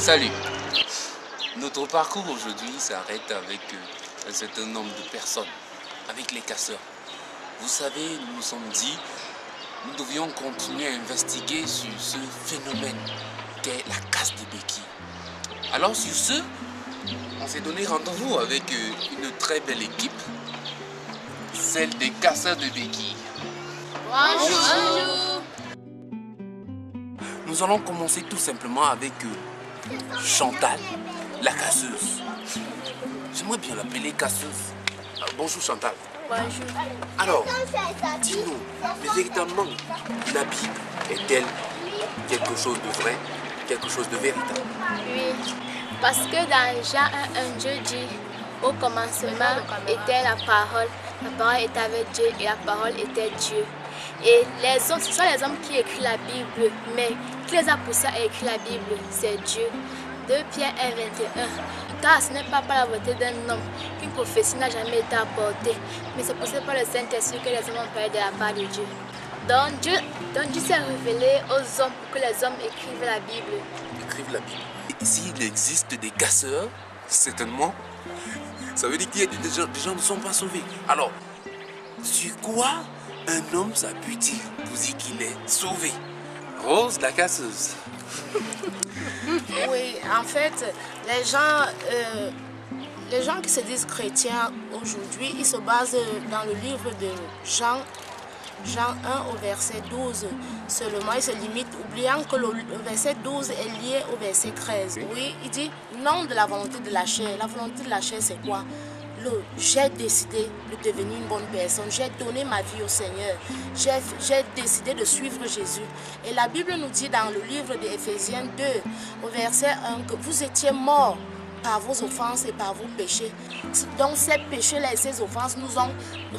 Salut. Notre parcours aujourd'hui s'arrête avec un certain nombre de personnes, avec les casseurs. Vous savez, nous nous sommes dit, nous devions continuer à investiguer sur ce phénomène qu'est la casse des béquilles. Alors sur ce, on s'est donné rendez-vous avec une très belle équipe, celle des casseurs de béquilles. Bonjour. Nous allons commencer tout simplement avec Chantal, la casseuse. J'aimerais bien l'appeler casseuse. Bonjour Chantal. Bonjour. Alors, dis-nous, mais véritablement, la Bible est-elle quelque chose de vrai, quelque chose de véritable? Oui, parce que dans Jean 1, Dieu dit, au commencement était la parole était avec Dieu et la parole était Dieu. Et les hommes, ce sont les hommes qui écrivent la Bible, mais qui les a poussés à écrire la Bible, c'est Dieu. 2 Pierre 1, 21. Car ce n'est pas par la volonté d'un homme qu'une prophétie n'a jamais été apportée, mais c'est poussé par le Saint-Esprit que les hommes ont parlé de la part de Dieu. Donc Dieu s'est révélé aux hommes pour que les hommes écrivent la Bible. Écrivent la Bible. Et s'il existe des casseurs, certainement, ça veut dire qu'il y a des gens ne sont pas sauvés. Alors, sur quoi un homme s'appuie-t-il pour dire qu'il est sauvé? Rose, la casseuse. Oui, en fait, les gens qui se disent chrétiens aujourd'hui, ils se basent dans le livre de Jean 1 au verset 12 seulement. Ils se limitent, oubliant que le verset 12 est lié au verset 13. Oui, il dit non de la volonté de la chair. La volonté de la chair, c'est quoi? J'ai décidé de devenir une bonne personne, j'ai donné ma vie au Seigneur, j'ai décidé de suivre Jésus. Et la Bible nous dit dans le livre d'Éphésiens 2, au verset 1, que vous étiez morts par vos offenses et par vos péchés. Donc ces péchés-là et ces offenses nous ont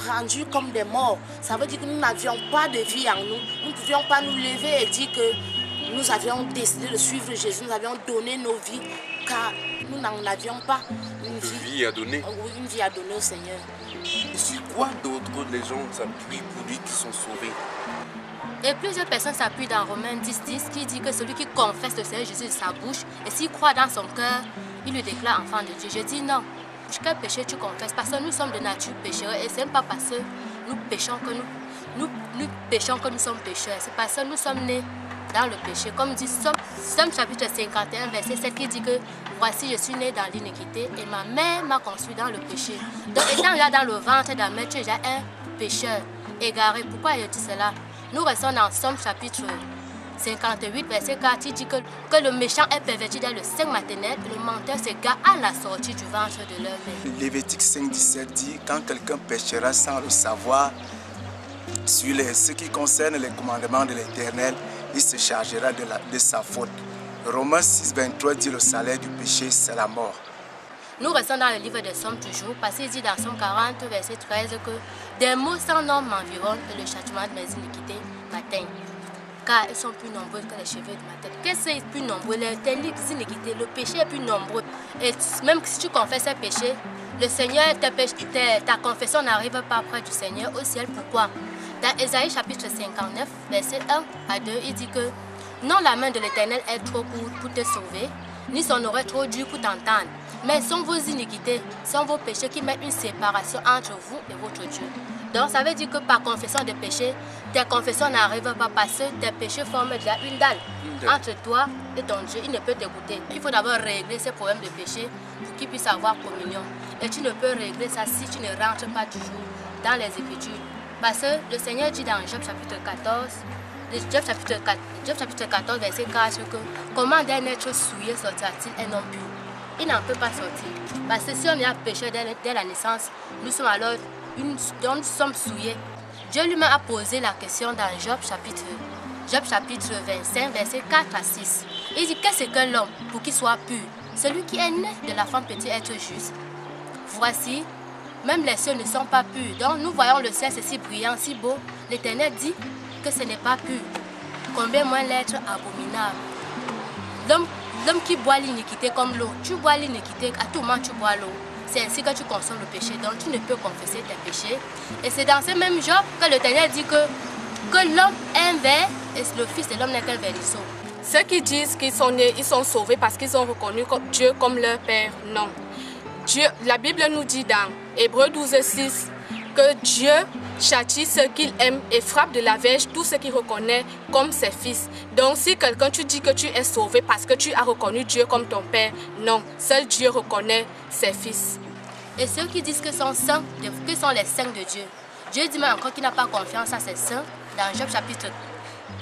rendus comme des morts. Ça veut dire que nous n'avions pas de vie en nous. Nous ne pouvions pas nous lever et dire que nous avions décidé de suivre Jésus, nous avions donné nos vies, car nous n'en avions pas une vie à donner. Une vie à donner au Seigneur. Et sur quoi d'autre les gens s'appuient pour dire qu'ils sont sauvés? Et plusieurs personnes s'appuient dans Romains 10:10 qui dit que celui qui confesse le Seigneur Jésus de sa bouche et s'il croit dans son cœur, il le déclare enfant de Dieu. Je dis non. Quel péché tu confesses? Parce que nous sommes de nature pécheurs et ce n'est pas parce que nous péchons que nous péchons que nous sommes pécheurs. C'est parce que nous sommes nés dans le péché. Comme dit Somme chapitre 51 verset 7 qui dit que voici je suis né dans l'iniquité et ma mère m'a conçu dans le péché. Donc étant là dans le ventre de la mère, tu es déjà un pécheur égaré. Pourquoi je dis cela? Nous restons dans Somme chapitre 58 verset 4 qui dit que le méchant est perverti dans le sein maternel et le menteur s'égare à la sortie du ventre de leur mère. Lévitique 5:17 dit quand quelqu'un péchera sans le savoir sur ce qui concerne les commandements de l'Éternel, il se chargera de sa faute. Romains 6:23 dit le salaire du péché, c'est la mort. Nous restons dans le livre des Sommes toujours, parce qu'il dit dans Somme 40, verset 13 que des maux sans nombre m'environnent et le châtiment de mes iniquités m'atteignent. Car ils sont plus nombreux que les cheveux de ma tête. Qu'est-ce qui est plus nombreux? Les iniquités, le péché est plus nombreux. Et même si tu confesses ces péchés, le Seigneur, ta confession n'arrive pas près du Seigneur au ciel. Pourquoi? Dans Ésaïe chapitre 59, verset 1 à 2, il dit que non, la main de l'Éternel est trop courte pour te sauver, ni son oreille trop dure pour t'entendre. Mais sont vos iniquités, sont vos péchés qui mettent une séparation entre vous et votre Dieu. Donc ça veut dire que par confession de péché, tes confessions n'arrivent pas parce que tes péchés forment déjà une dalle entre toi et ton Dieu. Il ne peut t'écouter. Il faut d'abord régler ces problèmes de péché pour qu'il puisse avoir communion. Et tu ne peux régler ça si tu ne rentres pas toujours dans les Écritures. Parce que le Seigneur dit dans Job chapitre 14, Job chapitre 14 verset 4 que comment d'un être souillé sortira-t-il un homme pur? Il n'en peut pas sortir. Parce que si on est péché dès la naissance, nous sommes alors nous sommes souillés. Dieu lui-même a posé la question dans Job chapitre 25 verset 4 à 6. Il dit qu'est-ce que l'homme pour qu'il soit pur? Celui qui est né de la femme peut-il être juste? Voici, même les cieux ne sont pas purs. Donc nous voyons le ciel, c'est si brillant, si beau. L'Éternel dit que ce n'est pas pur. Combien moins l'être abominable. L'homme qui boit l'iniquité comme l'eau. Tu bois l'iniquité, à tout moment tu bois l'eau. C'est ainsi que tu consommes le péché. Donc tu ne peux confesser tes péchés. Et c'est dans ce même Job que l'Éternel dit que l'homme est un ver et le fils de l'homme n'est qu'un verrisseau. Ceux qui disent qu'ils sont nés, ils sont sauvés parce qu'ils ont reconnu Dieu comme leur Père, non. La Bible nous dit dans Hébreux 12:6 que Dieu châtie ceux qu'il aime et frappe de la verge tous ceux qu'il reconnaît comme ses fils. Donc si quelqu'un tu dis que tu es sauvé parce que tu as reconnu Dieu comme ton Père, non, seul Dieu reconnaît ses fils. Et ceux qui disent que sont saints, que sont les saints de Dieu. Dieu dit même encore qu'il n'a pas confiance à ses saints dans Job chapitre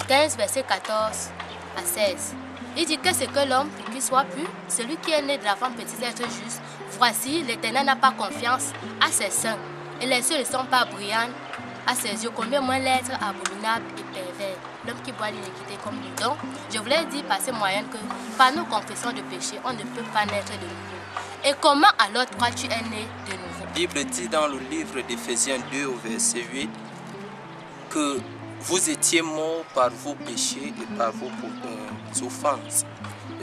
15 verset 14 à 16. Il dit que c'est que l'homme qui soit pur, celui qui est né de la femme peut-il être juste. Voici, l'Éternel n'a pas confiance à ses saints. Et les cieux ne sont pas brillants à ses yeux, combien moins l'être abominable et pervers. L'homme qui boit l'iniquité comme nous. Donc, je voulais dire par ces moyens que par nos confessions de péché, on ne peut pas naître de nouveau. Et comment alors toi tu es né de nouveau? La Bible dit dans le livre d'Éphésiens 2 au verset 8 que vous étiez morts par vos péchés et par vos offenses.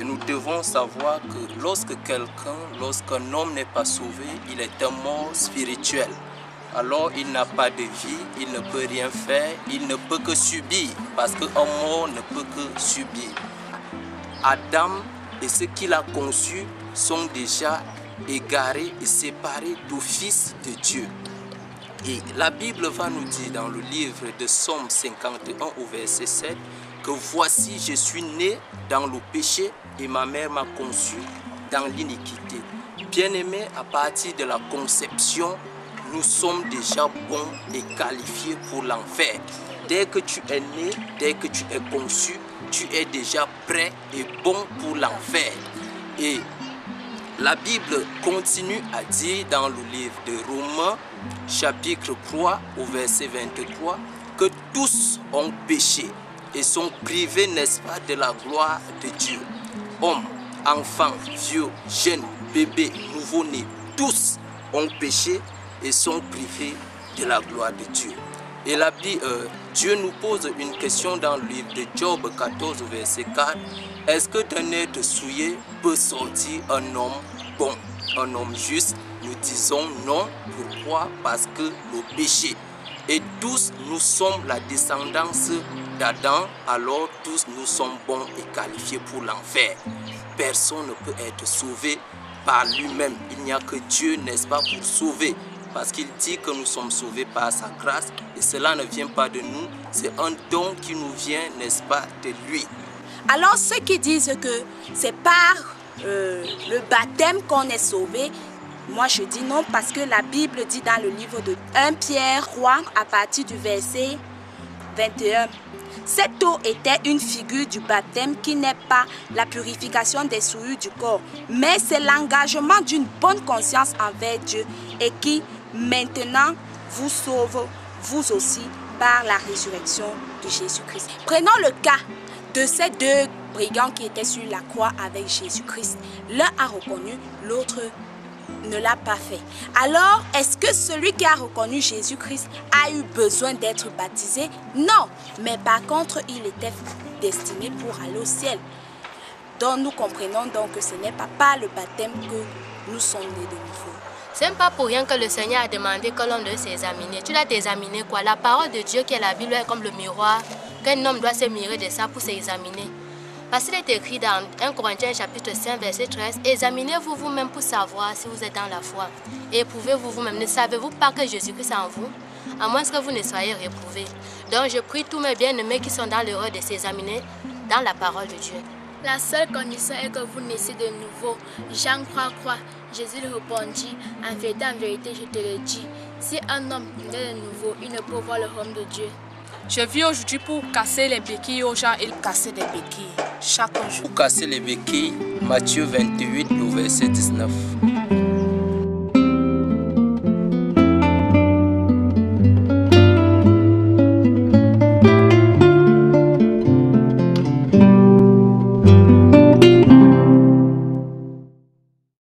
Et nous devons savoir que lorsqu'un homme n'est pas sauvé, il est un mort spirituel. Alors il n'a pas de vie, il ne peut rien faire, il ne peut que subir, parce qu'un mort ne peut que subir. Adam et ce qu'il a conçu sont déjà égarés et séparés d'office de Dieu. Et la Bible va nous dire dans le livre de Psaume 51 au verset 7 que voici je suis né dans le péché et ma mère m'a conçu dans l'iniquité. Bien-aimés, à partir de la conception, nous sommes déjà bons et qualifiés pour l'enfer. Dès que tu es né, dès que tu es conçu, tu es déjà prêt et bon pour l'enfer. Et la Bible continue à dire dans le livre de Romains, chapitre 3, au verset 23, que tous ont péché et sont privés, n'est-ce pas, de la gloire de Dieu. Hommes, enfants, vieux, jeunes, bébés, nouveau-nés, tous ont péché et sont privés de la gloire de Dieu. Et Dieu nous pose une question dans le livre de Job 14, verset 4. Est-ce que d'un être souillé peut sortir un homme bon, un homme juste? Nous disons non. Pourquoi? Parce que le péché. Et tous nous sommes la descendance d'Adam, alors tous nous sommes bons et qualifiés pour l'enfer. Personne ne peut être sauvé par lui-même. Il n'y a que Dieu, n'est-ce pas, pour sauver. Parce qu'il dit que nous sommes sauvés par sa grâce et cela ne vient pas de nous, c'est un don qui nous vient, n'est-ce pas, de lui. Alors ceux qui disent que c'est par le baptême qu'on est sauvé, moi je dis non parce que la Bible dit dans le livre de 1 Pierre 3 à partir du verset 21. Cette eau était une figure du baptême qui n'est pas la purification des souillures du corps, mais c'est l'engagement d'une bonne conscience envers Dieu et qui maintenant vous sauve, vous aussi, par la résurrection de Jésus-Christ. Prenons le cas de ces deux brigands qui étaient sur la croix avec Jésus-Christ. L'un a reconnu, l'autre ne l'a pas fait. Alors, est-ce que celui qui a reconnu Jésus-Christ a eu besoin d'être baptisé? Non, mais par contre, il était destiné pour aller au ciel. Donc, nous comprenons donc que ce n'est pas par le baptême que nous sommes nés de nouveau. Ce n'est pas pour rien que le Seigneur a demandé que l'on doit s'examiner. Tu dois t'examiner quoi? La parole de Dieu qui est la Bible est comme le miroir, qu'un homme doit se mirer de ça pour s'examiner. Parce qu'il est écrit dans 1 Corinthiens chapitre 5 verset 13, examinez-vous vous-même pour savoir si vous êtes dans la foi. Et éprouvez-vous vous-même. Ne savez-vous pas que Jésus-Christ est en vous? À moins que vous ne soyez réprouvés. Donc je prie tous mes bien-aimés qui sont dans l'erreur de s'examiner dans la parole de Dieu. La seule condition est que vous naissez de nouveau. Jean croit. Jésus lui répondit, en vérité, je te le dis, si un homme naît de nouveau, il ne peut voir le royaume de Dieu. Je vis aujourd'hui pour casser les béquilles aux gens et casser des béquilles chaque jour. Pour casser les béquilles, Matthieu 28, le verset 19.